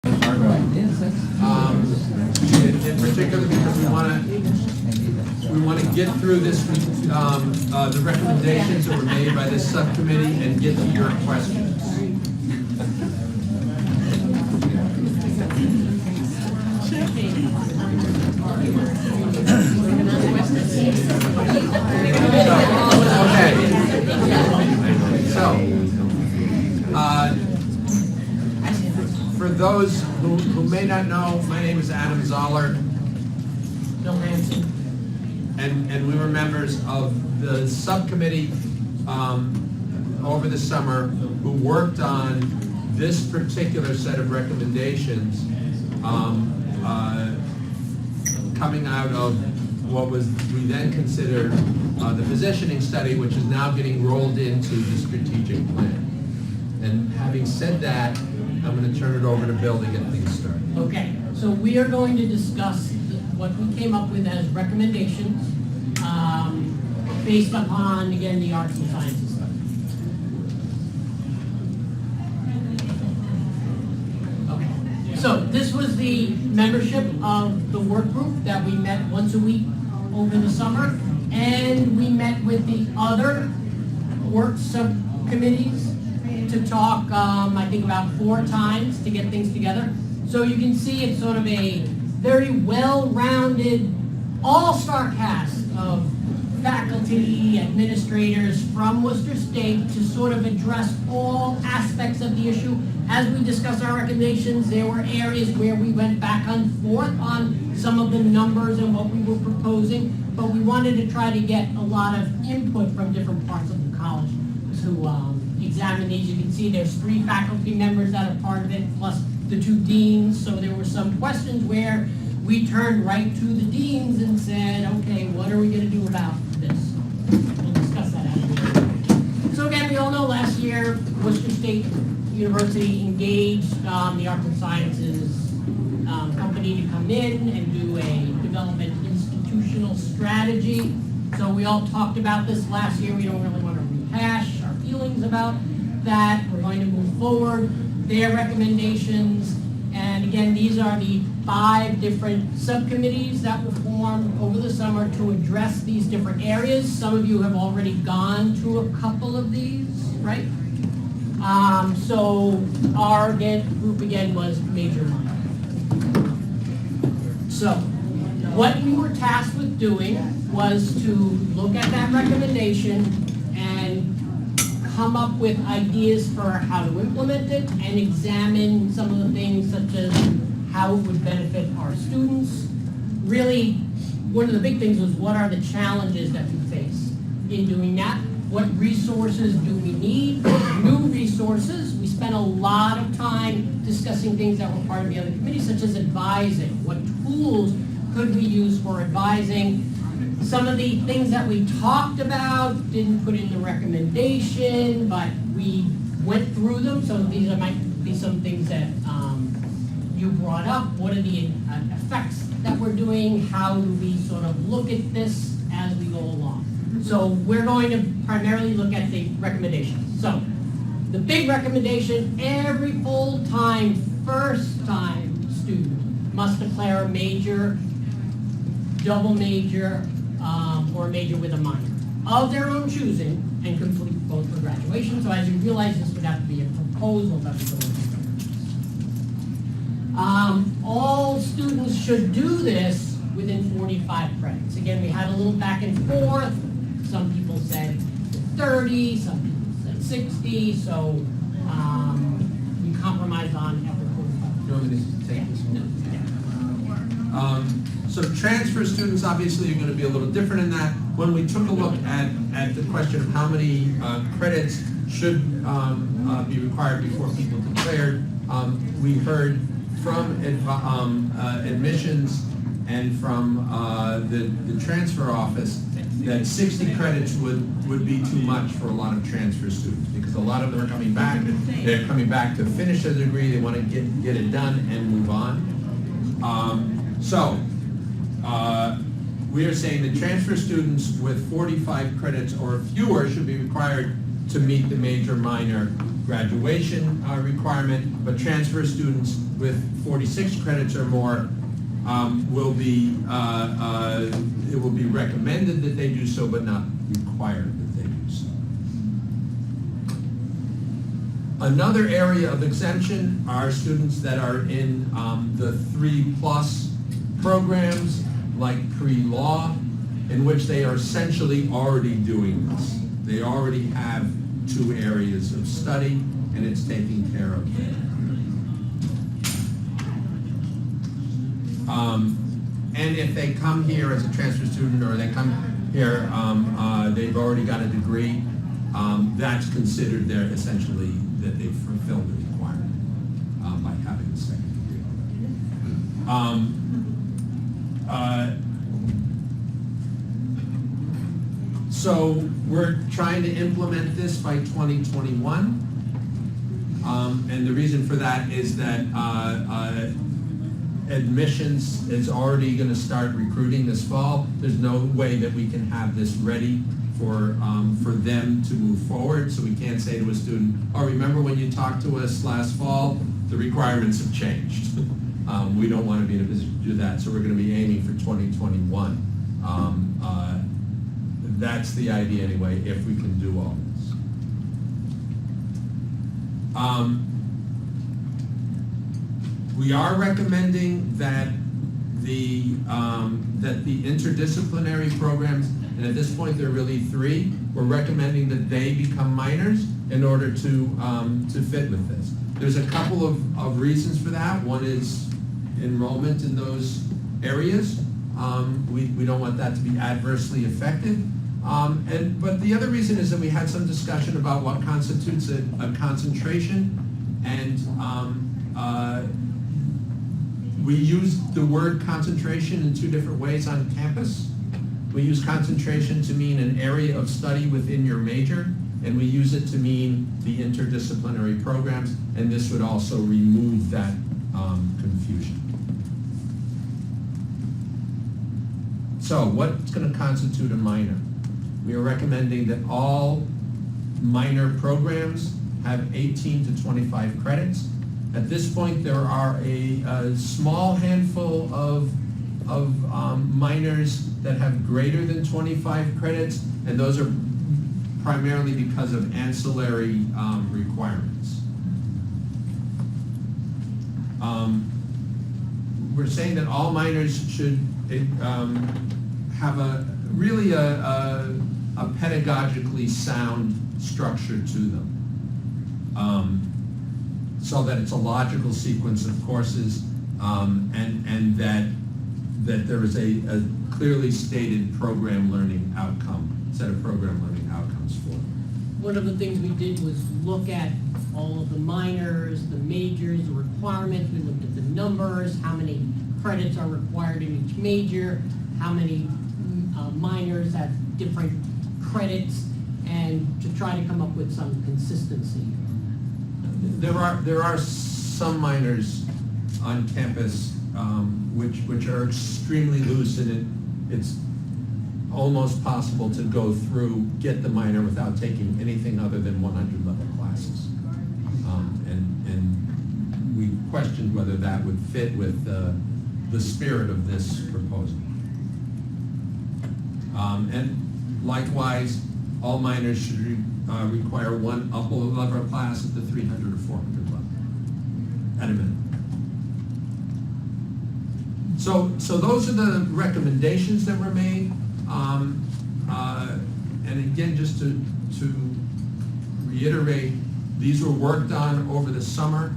In particular, because we want to get through this, the recommendations that were made by this subcommittee and get to your questions. For those who may not know, my name is Adam Zoller. Bill Hanson. And we were members of the subcommittee over the summer who worked on this particular set of recommendations coming out of what was we then considered the positioning study, which is now getting rolled into the strategic plan. And having said that, I'm going to turn it over to Bill to get things started. Okay, so we are going to discuss what we came up with as recommendations based upon, again, the arts and sciences stuff. Okay, so this was the membership of the work group that we met once a week over the summer, and we met with the other work subcommittees to talk, I think about 4 times to get things together. So you can see it's sort of a very well-rounded, all-star cast of faculty, administrators from Worcester State to sort of address all aspects of the issue. As we discussed our recommendations, there were areas where we went back and forth on some of the numbers and what we were proposing, but we wanted to try to get a lot of input from different parts of the college to examine these. You can see there's 3 faculty members that are part of it, plus the 2 deans. So there were some questions where we turned right to the deans and said, okay, what are we going to do about this? We'll discuss that after. So again, we all know last year, Worcester State University engaged the Arts and Sciences company to come in and do a development institutional strategy. So we all talked about this last year. We don't really want to rehash our feelings about that. We're going to move forward. Their recommendations, and again, these are the 5 different subcommittees that were formed over the summer to address these different areas. Some of you have already gone through a couple of these, right? So our group again was major minor. So what we were tasked with doing was to look at that recommendation and come up with ideas for how to implement it and examine some of the things such as how it would benefit our students. Really, one of the big things was what are the challenges that we face in doing that? What resources do we need? New resources. We spent a lot of time discussing things that were part of the other committees, such as advising. What tools could we use for advising? Some of the things that we talked about didn't put in the recommendation, but we went through them. So these might be some things that you brought up. What are the effects that we're doing? How do we sort of look at this as we go along? So we're going to primarily look at the recommendations. So the big recommendation, every full-time, first-time student must declare a major, double major, or a major with a minor of their own choosing and complete both for graduation. So as you realize, this would have to be a proposal that would go into. All students should do this within 45 credits. Again, we had a little back and forth. Some people said 30, some people said 60, so we compromised on every 45. You want me to take this one? So transfer students obviously are going to be a little different in that. When we took a look at the question of how many credits should be required before people declared, we heard from admissions and from the transfer office that 60 credits would be too much for a lot of transfer students because a lot of them are coming back. They're coming back to finish their degree. They want to get it done and move on. We are saying that transfer students with 45 credits or fewer should be required to meet the major minor graduation requirement, but transfer students with 46 credits or more, will be, it will be recommended that they do so, but not required that they do so. Another area of exemption are students that are in the 3+ programs, like pre-law, in which they are essentially already doing this. They already have 2 areas of study, and it's taken care of there. And if they come here as a transfer student, or they come here, they've already got a degree, that's considered there essentially that they've fulfilled the requirement by having the second degree. So we're trying to implement this by 2021. And the reason for that is that admissions is already going to start recruiting this fall. There's no way that we can have this ready for them to move forward. So we can't say to a student, oh, remember when you talked to us last fall? The requirements have changed. We don't want to be in a position to do that. So we're going to be aiming for 2021. That's the idea anyway, if we can do all this. We are recommending that the interdisciplinary programs, and at this point there are really 3, we're recommending that they become minors in order to fit with this. There's a couple of reasons for that. One is enrollment in those areas. We don't want that to be adversely affected. But the other reason is that we had some discussion about what constitutes a concentration, and we use the word concentration in 2 different ways on campus. We use concentration to mean an area of study within your major, and we use it to mean the interdisciplinary programs, and this would also remove that confusion. So what's going to constitute a minor? We are recommending that all minor programs have 18 to 25 credits. At this point, there are a small handful of minors that have greater than 25 credits, and those are primarily because of ancillary requirements. We're saying that all minors should have a pedagogically sound structure to them, so that it's a logical sequence of courses, and that there is a clearly stated program learning outcome, set of program learning outcomes for them. One of the things we did was look at all of the minors, the majors, the requirements. We looked at the numbers, how many credits are required in each major, how many minors have different credits, and to try to come up with some consistency. There are some minors on campus which are extremely loose, and it's almost possible to go through, get the minor without taking anything other than 100 level classes. And we questioned whether that would fit with the spirit of this proposal. And likewise, all minors should require 1 upper level class at the 300 or 400 level, at a minimum. So those are the recommendations that were made. And again, just to reiterate, these were worked on over the summer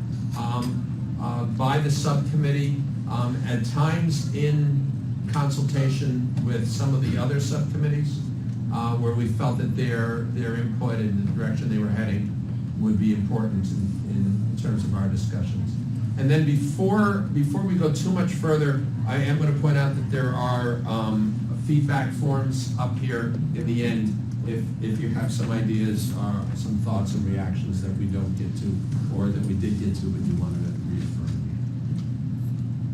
by the subcommittee, at times in consultation with some of the other subcommittees, where we felt that their input and the direction they were heading would be important in terms of our discussions. And then before we go too much further, I am going to point out that there are feedback forms up here in the end if you have some ideas or some thoughts and reactions that we don't get to, or that we did get to but you wanted to reaffirm.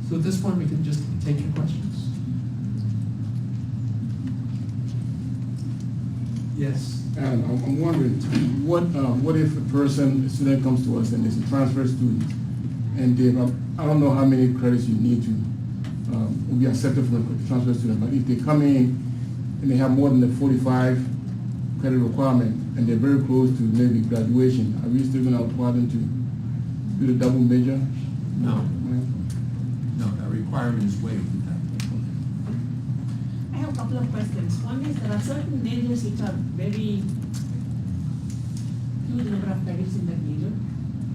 So at this point we can just take your questions. Yes. And I'm wondering, what if a student comes to us and is a transfer student, And Dave, I don't know how many credits you need to will be accepted from a transfer student, but if they come in and they have more than the 45 credit requirement and they're very close to maybe graduation, are we still going to allow them to do the double major? No, Right? no, that requirement is waived. I have a couple of questions. One is there are certain majors which are very huge number of credits in that major,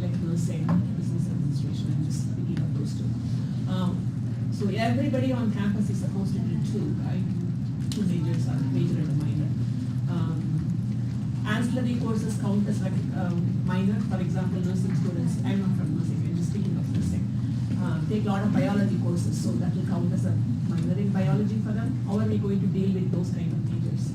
like nursing, business administration, I'm just thinking of those two. So everybody on campus is supposed to do two, right? Two majors, a major and a minor. Ancillary courses count as like minor, for example, nursing students, I'm not from nursing, I'm just speaking of nursing. Take a lot of biology courses, so that will count as a minor in biology for them. How are we going to deal with those kind of majors,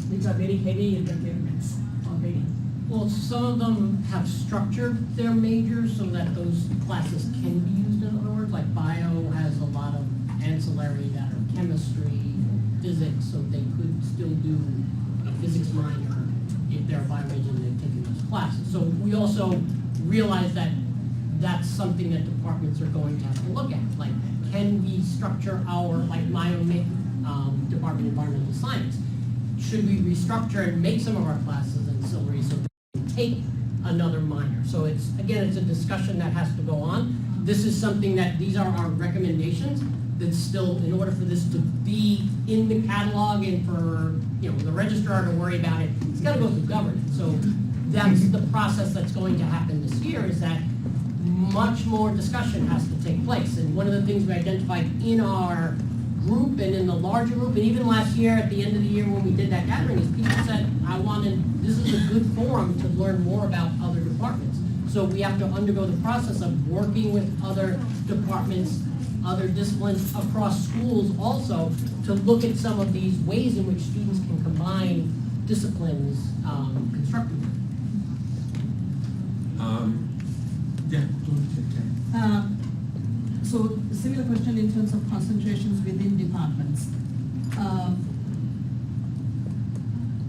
which are very heavy in requirements already? Well, some of them have structured their majors so that those classes can be used. In other words, like bio has a lot of ancillary that are chemistry, physics, so they could still do a physics minor if they're a bio major and they've taken those classes. So we also realize that that's something that departments are going to have to look at. Like, can we structure our, like my own Department of Environmental Science? Should we restructure and make some of our classes ancillary so they can take another minor? So it's, again, it's a discussion that has to go on. This is something that, these are our recommendations, that still, in order for this to be in the catalog and for, you know, the registrar to worry about it, it's gotta go through governance. So that's the process that's going to happen this year, is that much more discussion has to take place. And one of the things we identified in our group and in the larger group, and even last year at the end of the year when we did that gathering, is people said, this is a good forum to learn more about other departments. So we have to undergo the process of working with other departments, other disciplines across schools also, to look at some of these ways in which students can combine disciplines constructively. Yeah. So similar question in terms of concentrations within departments.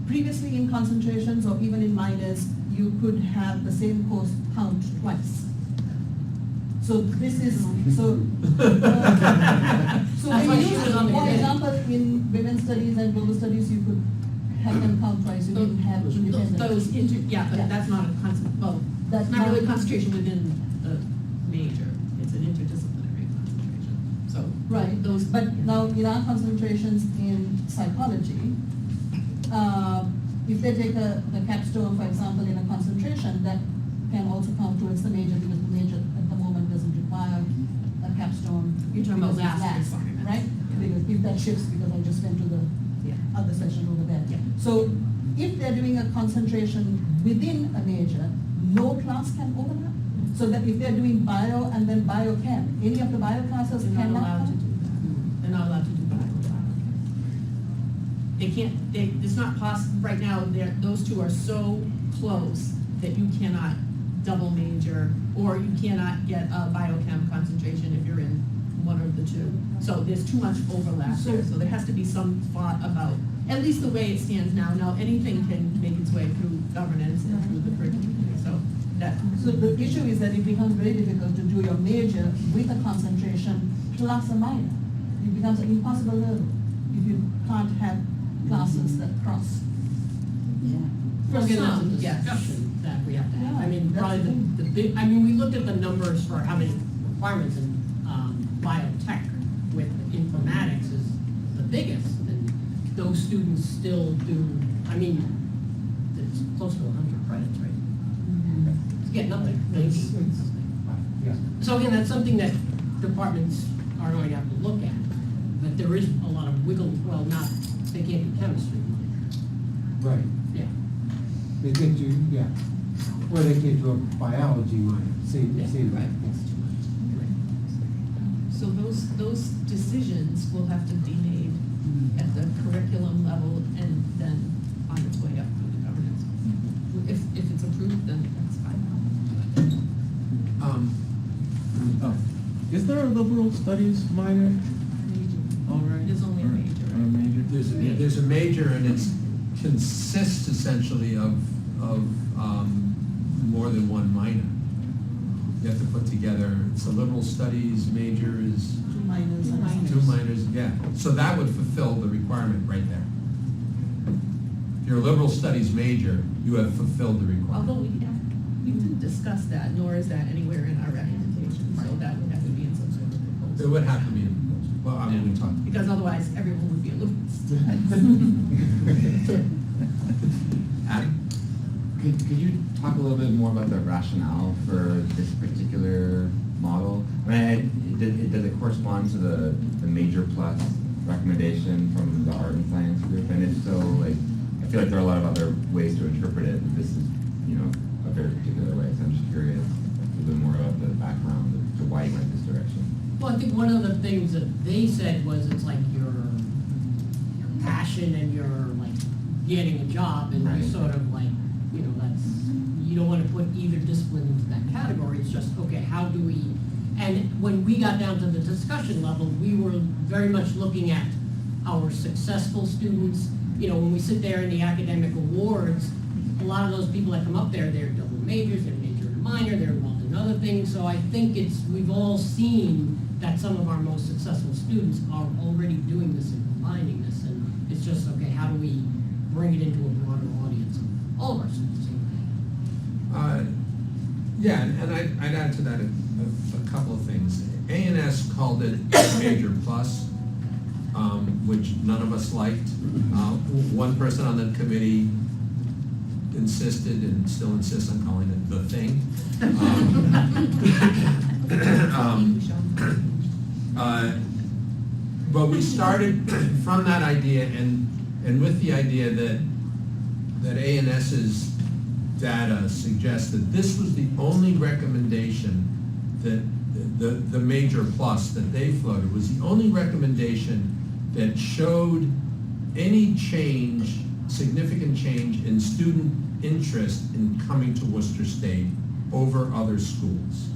Previously in concentrations or even in minors, you could have the same course count twice. So this is, so That's why she was on the for committee. example, in women's studies and global studies, you could have them count twice, you didn't have independent. But that's not a well, That's it's not really concentration within the major, it's an interdisciplinary concentration, so. Right, Those, but now in our concentrations in psychology, if they take the capstone, for example, in a concentration, that can also count towards the major, because the major at the moment doesn't require a capstone. You're talking about because it's last requirement. right? Because if that shifts, because I just went to the other session over there. Yeah. So if they're doing a concentration within a major, no class can overlap? So that if they're doing bio and then biochem, any of the bio classes they're not cannot allowed to count? do that. They're not allowed to do bio. They can't, it's not possible, right now, those two are so close that you cannot double major, or you cannot get a biochem concentration if you're in one of the two. So there's too much overlap there, so there has to be some thought about, at least the way it stands now. Now, anything can make its way through governance and through the curriculum, so that. So the issue is that it becomes very difficult to do your major with a concentration plus a minor. It becomes an impossible level if you can't have classes that cross. For For some, some, it's a yes. discussion that we have to have. I mean, Yeah, probably that's the big, I mean, we looked at the numbers for how many requirements in biotech with informatics is the biggest. And those students still do, I mean, it's close to 100 credits, right? It's getting up there. So again, that's something that departments are going to have to look at. But there is a lot of wiggle, well, not, they can't do chemistry. Right, Yeah. they can do, yeah, or they can do a biology minor, say Yeah, that. right. So those decisions will have to be made at the curriculum level and then on its way up through the governance. If it's approved, then that's fine. Is there a liberal studies minor already? There's only a major, Or a major? There's a major, and it consists essentially of more than one minor. You have to put together, it's a liberal studies major is 2 minors and 2 minors, yeah. So that would fulfill the requirement right there. If you're a liberal studies major, you have fulfilled the requirement. Although we didn't discuss that, nor is that anywhere in our recommendation, so that would have to be in some sort of It proposal. would have to be, well, I mean, we talked. Because otherwise, everyone would be a little. Adam? Could you talk a little bit more about the rationale for this particular model? I mean, does it correspond to the major plus recommendation from the art and science group? And if so, like, I feel like there are a lot of other ways to interpret it. This is, a very particular way. So I'm just curious a little bit more about the background to why you went this direction. Well, I think one of the things that they said was it's like your passion and your like getting a job, and Right. you sort of like, that's, you don't want to put either discipline into that category. It's just, okay, how do we, and when we got down to the discussion level, we were very much looking at our successful students. When we sit there in the academic awards, a lot of those people that come up there, they're double majors, they're major and minor, they're involved in other things. So I think we've all seen that some of our most successful students are already doing this and combining this. And it's just, okay, how do we bring it into a broader audience of all of our students? Yeah, and I'd add to that a couple of things. A&S called it a major plus, which none of us liked. One person on the committee insisted and still insists on calling it the thing. But we started from that idea and with the idea that A&S's data suggests that this was the only recommendation that the major plus that they floated was the only recommendation that showed any change, significant change in student interest in coming to Worcester State over other schools.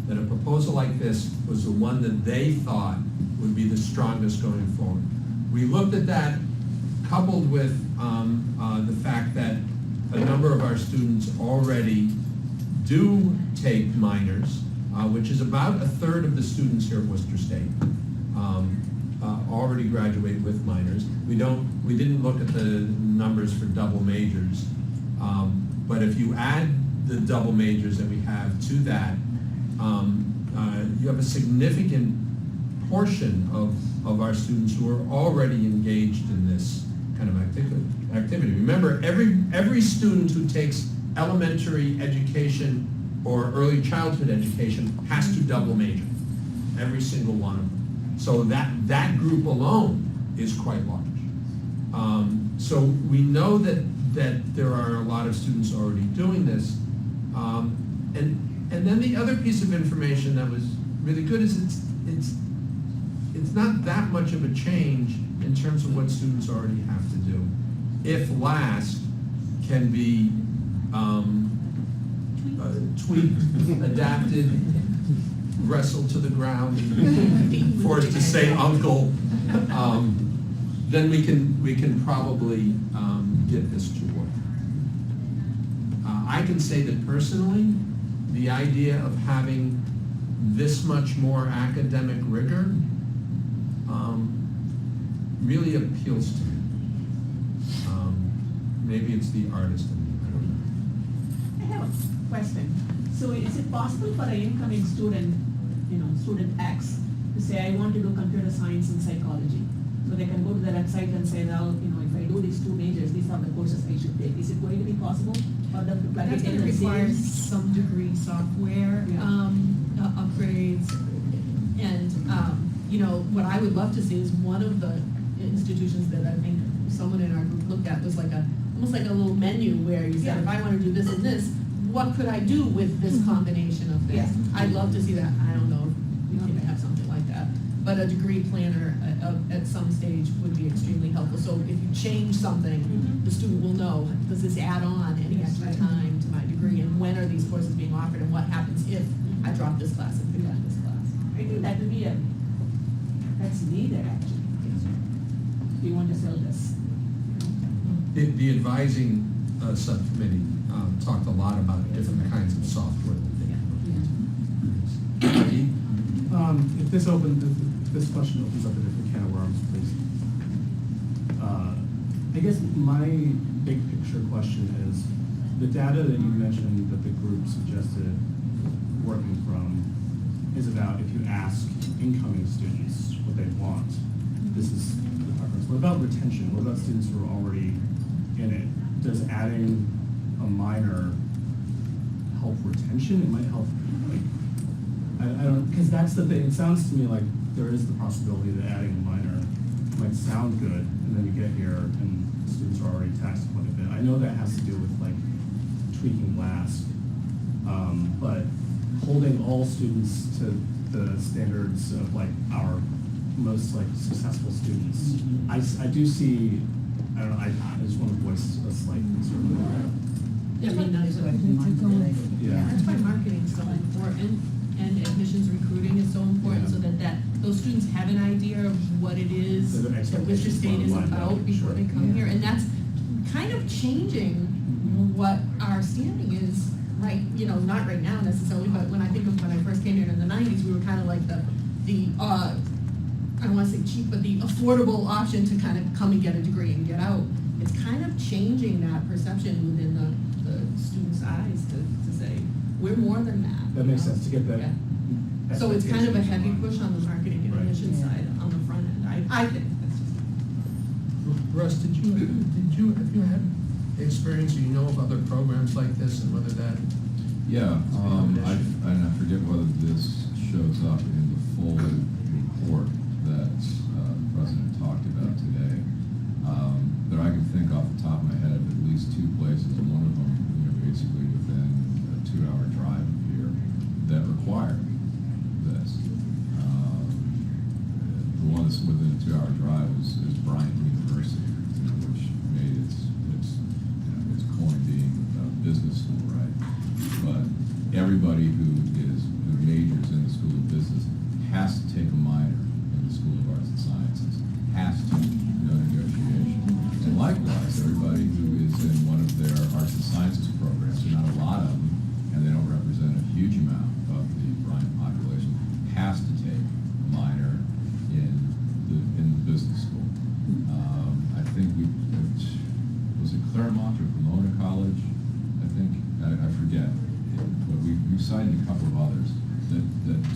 That a proposal like this was the one that they thought would be the strongest going forward. We looked at that coupled with the fact that a number of our students already do take minors, which is about a third of the students here at Worcester State already graduate with minors. We didn't look at the numbers for double majors, but if you add the double majors that we have to that, you have a significant portion of our students who are already engaged in this kind of activity. Remember, every student who takes elementary education or early childhood education has to double major, every single one of them. So that group alone is quite large. So we know that there are a lot of students already doing this. And then the other piece of information that was really good is it's not that much of a change in terms of what students already have to do. If last can be tweaked, adapted, wrestled to the ground, forced to say uncle, then we can probably get this to work. I can say that personally, the idea of having this much more academic rigor really appeals to me. Maybe it's the artist in me, I don't know. I have a question. So is it possible for an incoming student, student X, to say, I want to do computer science and psychology? So they can go to the website and say, well, if I do these two majors, these are the courses I should take. Is it going to be possible for them to plug That's it in going to and require see? some degree software upgrades. And, what I would love to see is one of the institutions that I think someone in our group looked at was almost like a little menu where you said, if I want to do this and this, what could I do with this combination of things? Yeah. I'd love to see that. I don't know if we can have something like that. But a degree planner at some stage would be extremely helpful. So if you change something, the student will know, does this add on any extra time to my degree? And when are these courses being offered? And what happens if I drop this class and pick up this class? I think that would be that's needed actually. We want to sell this. The advising subcommittee talked a lot about different kinds of software that they can look into. this question opens up a different can of worms, please. I guess my big picture question is, the data that you mentioned that the group suggested working from is about if you ask incoming students what they want, this is the preference. What about retention? What about students who are already in it? Does adding a minor help retention? It might help, like, I don't, because that's the thing. It sounds to me like there is the possibility that adding a minor might sound good, and then you get here and students are already taxed quite a bit. I know that has to do with like tweaking LASK, but holding all students to the standards of like our most like successful students, I do see. I don't know. I just want to voice a slight concern. I mean, that's why marketing is so important, and admissions recruiting is so important, so that those students have an idea of what it is that Worcester State is about before they come here, and that's kind of changing what our standing is, right, not right now necessarily, but when I think of when I first came here in the 90s, we were kind of like the I don't want to say cheap, but the affordable option to kind of come and get a degree and get out. It's kind of changing that perception within the students' eyes to say, we're more than that. That makes sense to get that. Yeah. So it's kind of a heavy push on the marketing and admission side on the front end, I think. That's just Russ, have you had experience, or you know of other programs like this, and whether that? Yeah, I forget whether this shows up in the full report that the president talked about today, but I can think off the top of my head of at least two places, and one of them, basically within a 2-hour drive of here, that require this. The one that's within a 2-hour drive is Bryant University, which made its coin being a business school, right? But everybody who majors in the School of Business has to take a minor in the School of Arts and Sciences, has to, no negotiation. And likewise, everybody who is in one of their arts and sciences programs, not a lot of them, and they don't represent a huge amount of the Bryant population, has to take a minor in the business school. I think was it Claremont or Pomona College? I forget. But we've cited a couple of others that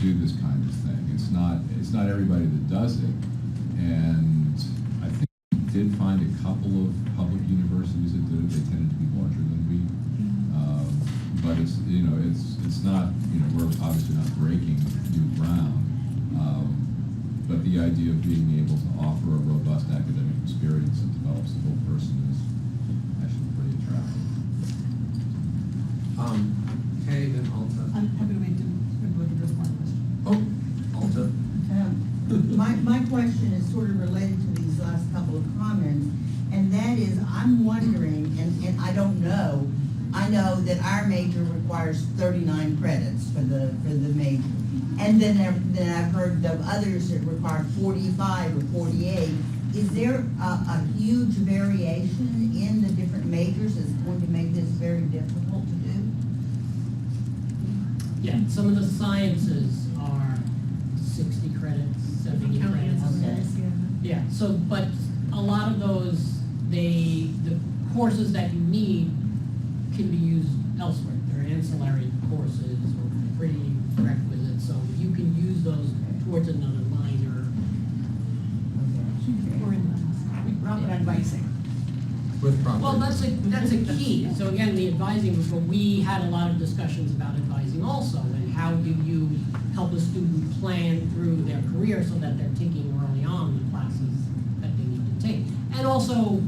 do this kind of thing. It's not everybody that does it, and I think we did find a couple of public universities that did it. They tended to be larger than we, but it's not, we're obviously not breaking new ground, but the idea of being able to offer a robust academic experience that develops the whole person is actually pretty attractive. Okay, then Alta. I'm happy to wait to look at this one question. Oh, Alta. My question is sort of related to these last couple of comments, and that is, I'm wondering, and I don't know, I know that our major requires 39 credits for the major, and then I've heard of others that require 45 or 48. Is there a huge variation in the different majors that's going to make this very difficult to do? Yeah, some of the sciences are 60 credits, 70 credits. Yeah, so, but a lot of those, the courses that you need can be used elsewhere. They're ancillary courses or prerequisites, so you can use those towards another minor. We're in the advising. With proper. Well, that's a key. So again, the advising, but we had a lot of discussions about advising also, and how do you help a student plan through their career so that they're taking early on the classes that they need to take. And also,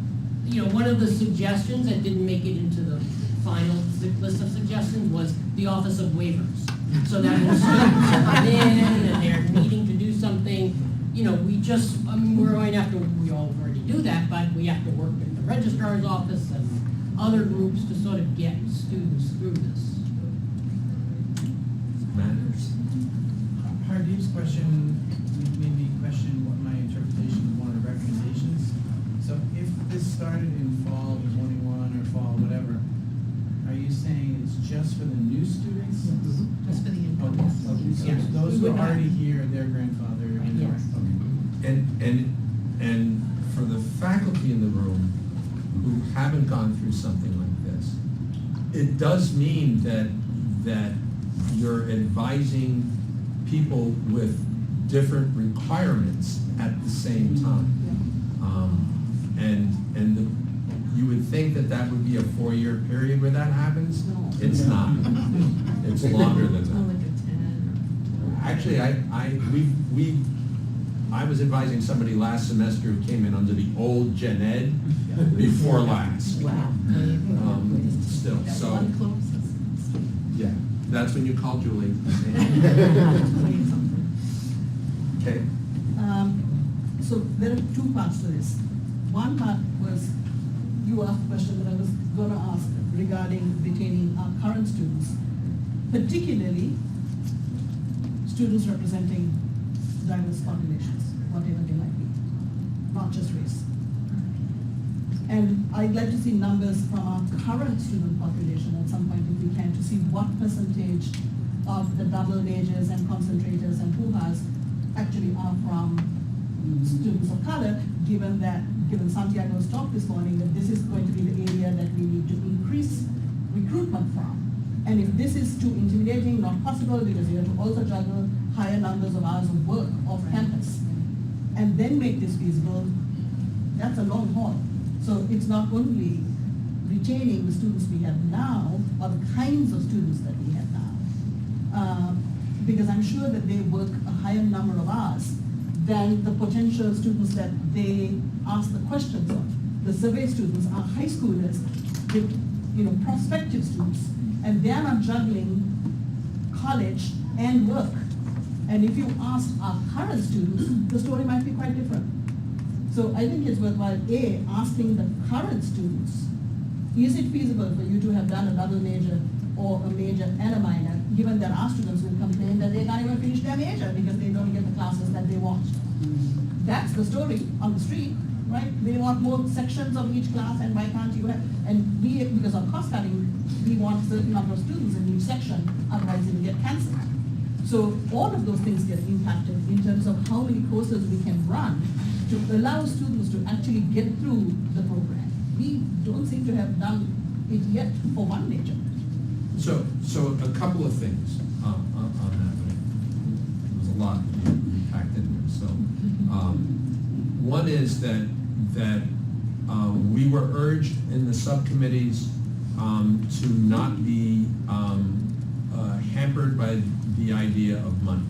one of the suggestions that didn't make it into the final list of suggestions was the Office of Waivers. So that when students come in and they're needing to do something, we're going to have to, we already do that, but we have to work with the registrar's office and other groups to sort of get students through this. Matters. Hardeep's question made me question what my interpretation of one of the recommendations. So if this started in fall of 21 or fall whatever, are you saying it's just for the new students? Just for the Okay, incoming. okay, so Yeah. those We who would are not- already here, their grandfather and the Yes. rest, okay. And for the faculty in the room who haven't gone through something like this, it does mean that you're advising people with different requirements at the same time. You would think that would be a 4-year period where that happens. No. It's not. It's longer than It's more that. like a 10. Actually, I was advising somebody last semester who came in under the old Gen Ed before last. Wow. Still, That's so, one close. yeah, that's when you call Julie. Okay, So there are two parts to this. One part was, you asked a question that I was going to ask regarding retaining our current students, particularly students representing diverse populations, whatever they might be, not just race. And I'd like to see numbers from our current student population at some point if we can, to see what percentage of the double majors and concentrators and PUHAs actually are from students of color, given Santiago's talk this morning, that this is going to be the area that we need to increase recruitment from. And if this is too intimidating, not possible, because you have to also juggle higher numbers of hours of work off campus, and then make this feasible, that's a long haul. So it's not only retaining the students we have now, or the kinds of students that we have now, because I'm sure that they work a higher number of hours than the potential students that they ask the questions of. The survey students are high schoolers, with, prospective students, and they are not juggling college and work. And if you ask our current students, the story might be quite different. So I think it's worthwhile, A, asking the current students, is it feasible for you to have done a double major or a major and a minor, given that our students will complain that they can't even finish their major because they don't get the classes that they want. That's the story on the street, right? They want more sections of each class, and why can't you have, and we, because of cost cutting, we want a certain number of students in each section, otherwise it will get cancelled. So all of those things get impacted in terms of how many courses we can run to allow students to actually get through the program. We don't seem to have done it yet for one major. so a couple of things on that. There's a lot packed in there. So one is that we were urged in the subcommittees to not be hampered by the idea of money.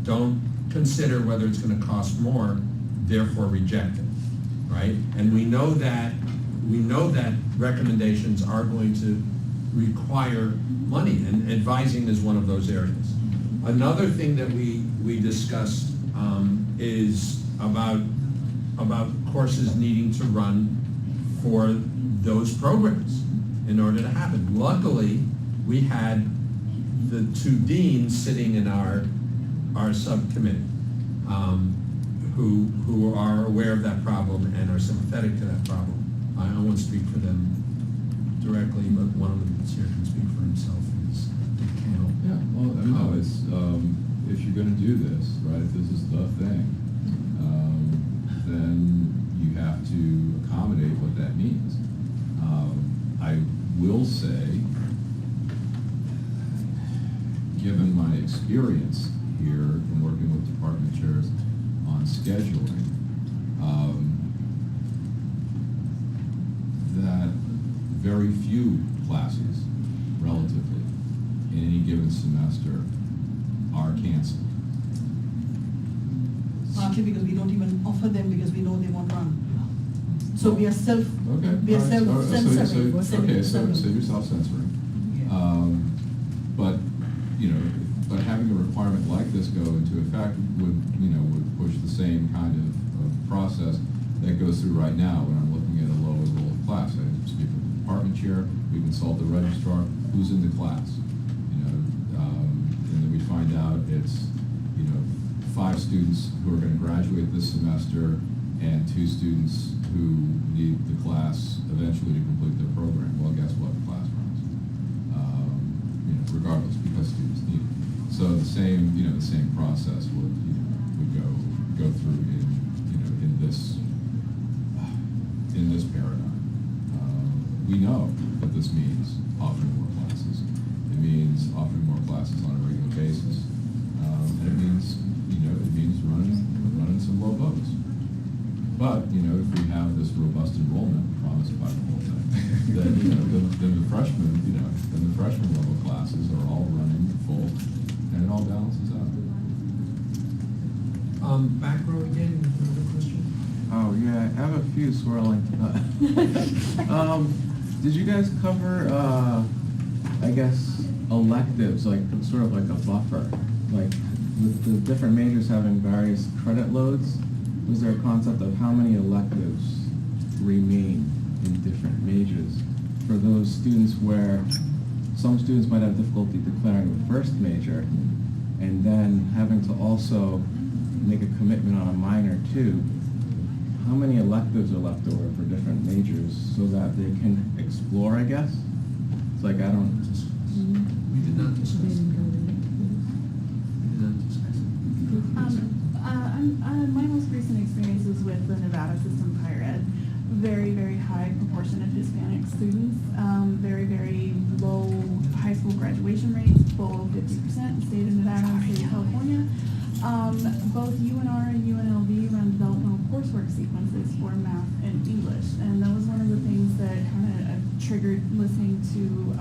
Don't consider whether it's going to cost more, therefore reject it, right? And we know that recommendations are going to require money, and advising is one of those areas. Another thing that we discussed is about courses needing to run for those programs in order to happen. Luckily, we had the two deans sitting in our subcommittee who are aware of that problem and are sympathetic to that problem. I won't speak for them directly, but one of them that's here can speak for himself. Is Dick Cannell. Yeah, well, no, it's, if you're gonna do this, right, if this is the thing, then you have to accommodate what that means. I will say, given my experience here in working with department chairs on scheduling, that very few classes, relatively, in any given semester are canceled. Partly because we don't even offer them because we know they won't run. So we are Okay. we are all right, self-censoring. Okay, so you're self-censoring. But, but having a requirement like this go into effect would push the same kind of process that goes through right now when I'm looking at a lower level class. I speak with the department chair, we consult the registrar, who's in the class, and then we find out it's, 5 students who are going to graduate this semester and 2 students who need the class eventually to complete their program. Well, guess what? The class runs. regardless, because students need it. So the same, the same process would go through in this paradigm. We know that this means offering more classes. It means offering more classes on a regular basis. And it means, running some low boats. But, if we have this robust enrollment promised by the whole thing, then the freshman level classes are all running full, and it all balances out. Back row again, another question? Oh, yeah, I have a few swirling. Did you guys cover, electives, like, sort of like a buffer? Like, with the different majors having various credit loads, was there a concept of how many electives remain in different majors for those students where some students might have difficulty declaring the first major and then having to also make a commitment on a minor too? How many electives are left over for different majors so that they can explore, I guess? It's like, I don't... We did not discuss it. My most recent experiences with the Nevada system of higher ed, very, very high proportion of Hispanic students, very, very low high school graduation rates, below 50% in the state of Nevada and state of California. Both UNR and UNLV run developmental coursework sequences for math and English, and that was one of the things that kind of triggered listening to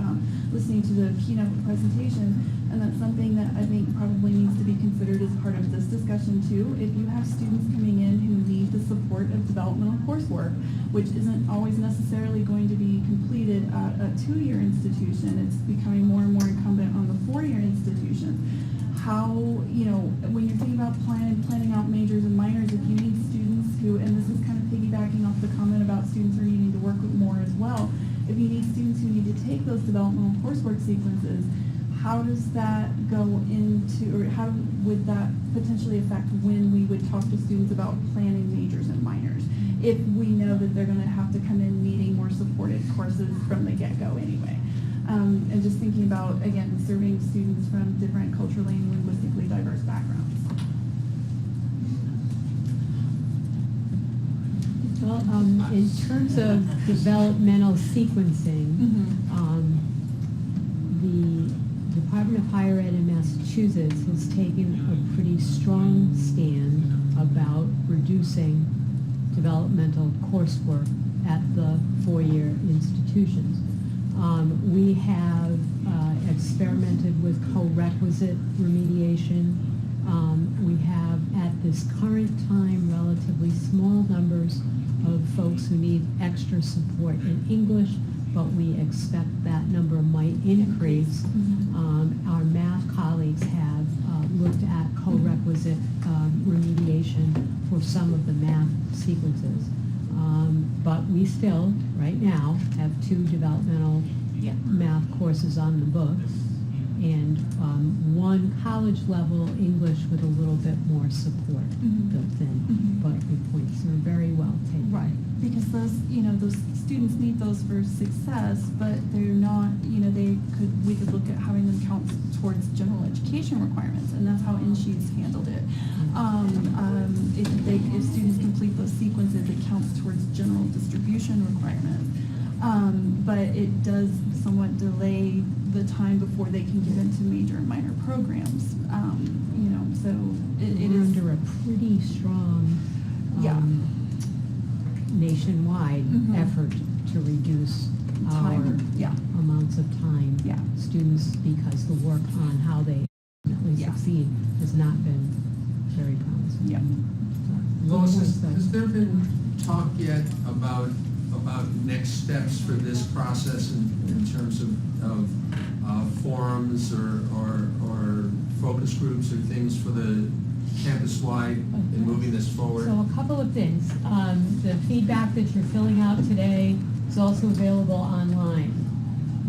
the keynote presentation, and that's something that I think probably needs to be considered as part of this discussion too. If you have students coming in who need the support of developmental coursework, which isn't always necessarily going to be completed at a 2-year institution, it's becoming more and more incumbent on the 4-year institution. How, when you're thinking about planning out majors and minors, if you need students who, and this is kind of piggybacking off the comment about students are needing to work with more as well, if you need students who need to take those developmental coursework sequences, how does that go into, or how would that potentially affect when we would talk to students about planning majors and minors? If we know that they're going to have to come in needing more supported courses from the get-go anyway. And just thinking about, again, serving students from different culturally and linguistically diverse backgrounds. Well, in terms of developmental sequencing, the Department of Higher Ed in Massachusetts has taken a pretty strong stand about reducing developmental coursework at the 4-year institutions. We have experimented with co-requisite remediation. We have, at this current time, relatively small numbers of folks who need extra support in English, but we expect that number might increase. Our math colleagues have looked at co-requisite remediation for some of the math sequences. But we still, right now, have 2 developmental math courses on the books and 1 college-level English with a little bit more support built in. But your points are very well taken. Right, because those students need those for success, but they're not, we could look at having them count towards general education requirements, and that's how INSHE's handled it. If students complete those sequences, it counts towards general distribution requirements. But it does somewhat delay the time before they can get into major and minor programs. So it We're is under a pretty strong nationwide effort to reduce our amounts of time. Students, because the work on how they ultimately succeed has not been very promising. Lois, has there been talk yet about next steps for this process in terms of forums or focus groups or things for the campus-wide in moving this forward? So a couple of things. The feedback that you're filling out today is also available online.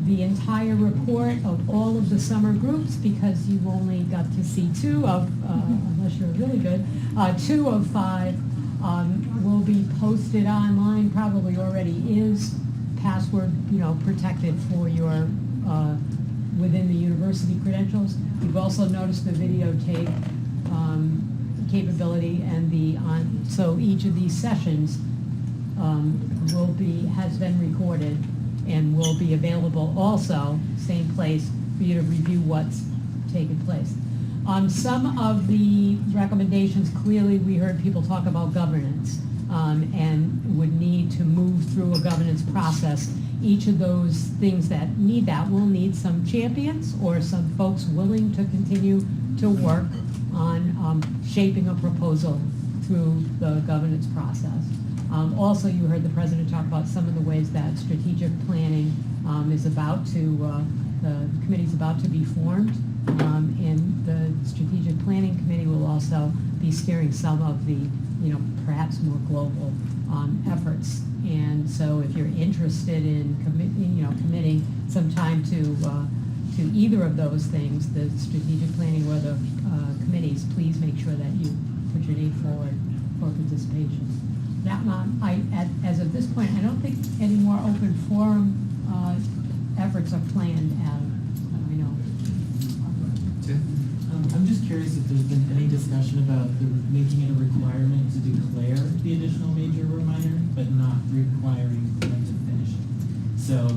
The entire report of all of the summer groups, because you've only got to see 2 of, unless you're really good, 2 of 5 will be posted online, probably already is password, protected for your within the university credentials. You've also noticed the videotape capability and so each of these sessions has been recorded and will be available also, same place, for you to review what's taken place. Some of the recommendations, clearly we heard people talk about governance and would need to move through a governance process. Each of those things that need that will need some champions or some folks willing to continue to work on shaping a proposal through the governance process. Also, you heard the president talk about some of the ways that strategic planning the committee's about to be formed, and the strategic planning committee will also be steering some of the, perhaps more global efforts. And so, if you're interested in committing some time to either of those things, the strategic planning or the committees, please make sure that you put your name forward for participation. That as of this point, I don't think any more open forum efforts are planned, Adam. I know. I'm just curious if there's been any discussion about making it a requirement to declare the additional major or minor, but not requiring them to finish it. So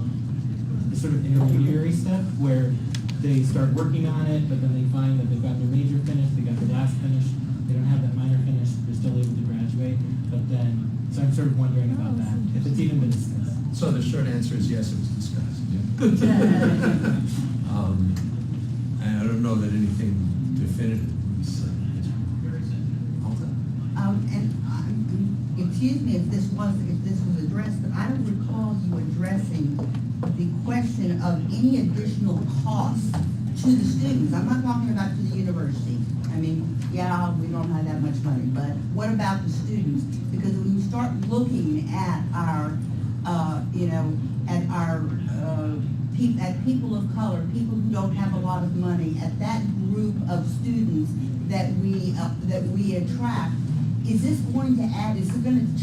the sort of intermediary step where they start working on it, but then they find that they've got their major finished, they got their last finished, they don't have that minor finished, they're still able to graduate, but then, so I'm sort of wondering about that, if it's even been discussed. So the short answer is yes, it was discussed. And I don't know that anything definitive was Excuse me if this was addressed, but I don't recall you addressing the question of any additional costs to the students. I'm not talking about to the university. I mean, yeah, we don't have that much money, but what about the students? Because when you start looking at at people of color, people who don't have a lot of money, at that group of students that we attract, is this going to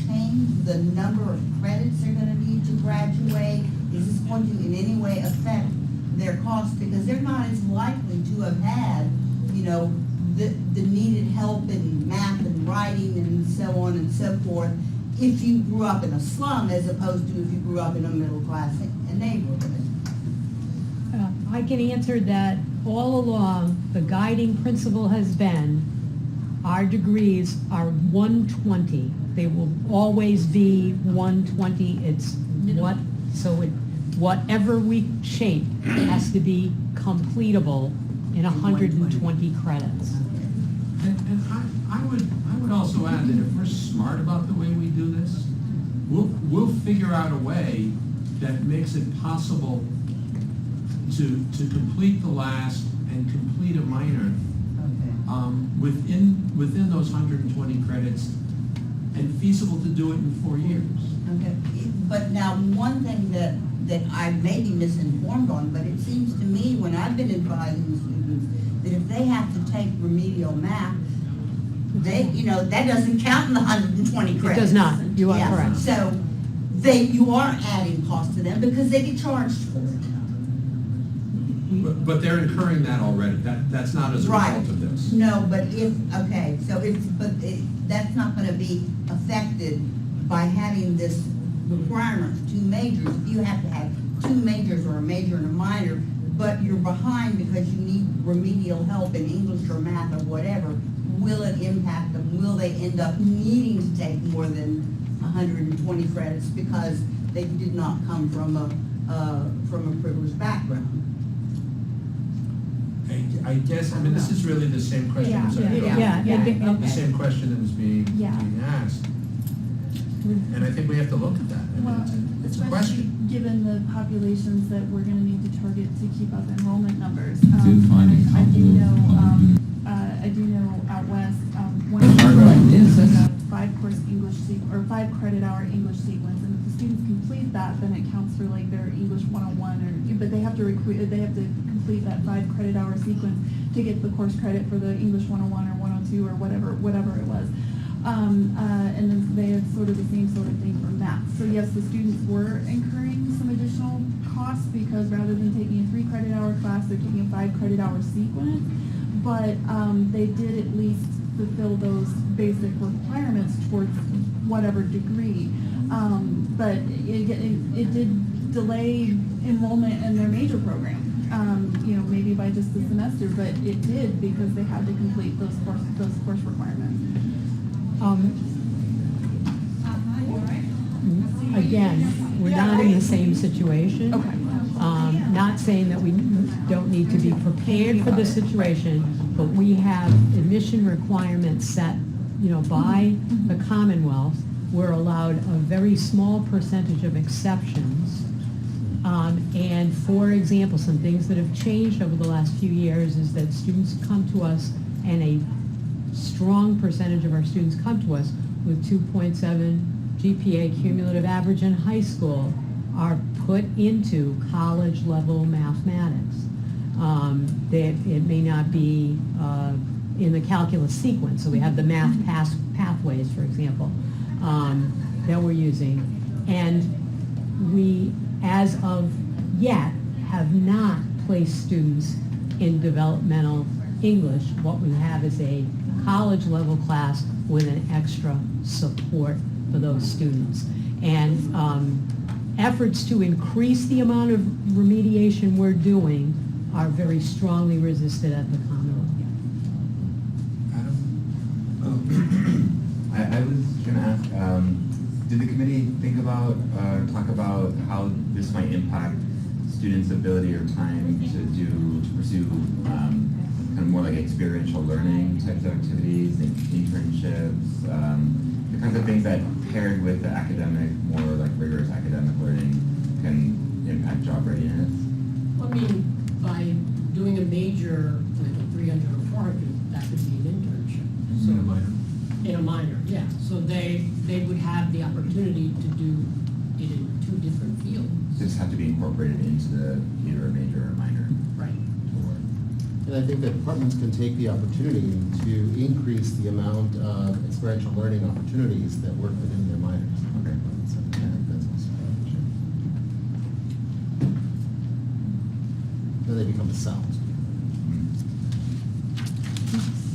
change the number of credits they're going to need to graduate? Is this going to in any way affect their costs? Because they're not as likely to have had, the needed help in math and writing and so on and so forth if you grew up in a slum as opposed to if you grew up in a middle class neighborhood. I can answer that all along. The guiding principle has been our degrees are 120. They will always be 120. Whatever we shape has to be completable in 120 credits. And I would also add that if we're smart about the way we do this, we'll figure out a way that makes it possible to complete the last and complete a minor within those 120 credits, and feasible to do it in 4 years. Okay, but now one thing that I may be misinformed on, but it seems to me when I've been advising students that if they have to take remedial math, that doesn't count in the 120 credits. It does not. You are correct. So you are adding cost to them because they get charged for it. But they're incurring that already. That's not as a result of this. No, but that's not going to be affected by having this requirement for 2 majors. If you have to have 2 majors or a major and a minor, but you're behind because you need remedial help in English or math or whatever, will it impact them? Will they end up needing to take more than 120 credits because they did not come from a privileged background? I guess, this is really the same question as the same question that was being asked. And I think we have to look at that. It's a question. Given the populations that we're going to need to target to keep up enrollment numbers. I do know out west, one of the 5 credit hour English sequence, and if the students complete that, then it counts for like their English 101, but they have to complete that 5 credit hour sequence to get the course credit for the English 101 or 102 or whatever it was. And then they have sort of the same sort of thing for math. So yes, the students were incurring some additional costs because rather than taking a 3 credit hour class, they're taking a 5 credit hour sequence. But they did at least fulfill those basic requirements towards whatever degree. But it did delay enrollment in their major program. Maybe by just a semester, but it did because they had to complete those course requirements. Again, we're not in the same situation. Okay. Not saying that we don't need to be prepared for the situation, but we have admission requirements set, by the Commonwealth. We're allowed a very small percentage of exceptions. And for example, some things that have changed over the last few years is that students come to us, and a strong percentage of our students come to us with 2.7 GPA cumulative average in high school are put into college level mathematics. It may not be in the calculus sequence, so we have the math pathways, for example, that we're using. And we, as of yet, have not placed students in developmental English. What we have is a college level class with an extra support for those students. And efforts to increase the amount of remediation we're doing are very strongly resisted at the Commonwealth. I was going to ask, did the committee talk about how this might impact students' ability or time to pursue kind of more like experiential learning types of activities, and internships, the kinds of things that paired with the academic, more like rigorous academic learning can impact job readiness? I mean, by doing a major, like a 300 or 400, that could be an internship. So, In a minor. In a minor, yeah. So they would have the opportunity to do it in 2 different fields. Just have to be incorporated into the either a major or a minor. Right. And I think that departments can take the opportunity to increase the amount of experiential learning opportunities that work within their minors. Okay. So I think that's also an option. Then they become a cell.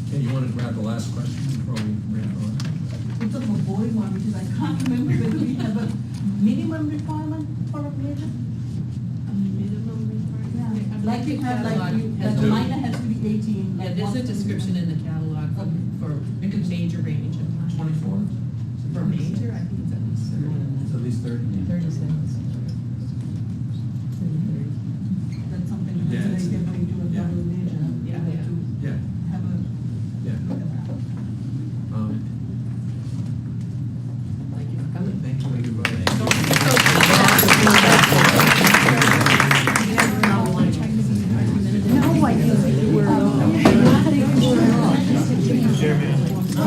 Okay, you wanted to grab the last question before we ran on? It's a boring one, which is I can't remember whether we have a minimum requirement for a major. Like we have, like the minor has to be 18. Yeah, there's a description in the catalog for a major range of 24. For major, I think it's at least 30. It's at least 30. 36. That's something Yeah, that it's- they can bring to a yeah. double major. Yeah, to yeah. Yeah, have a yeah. look at that. Thank you for coming. Thank you, everybody. No idea where you were. I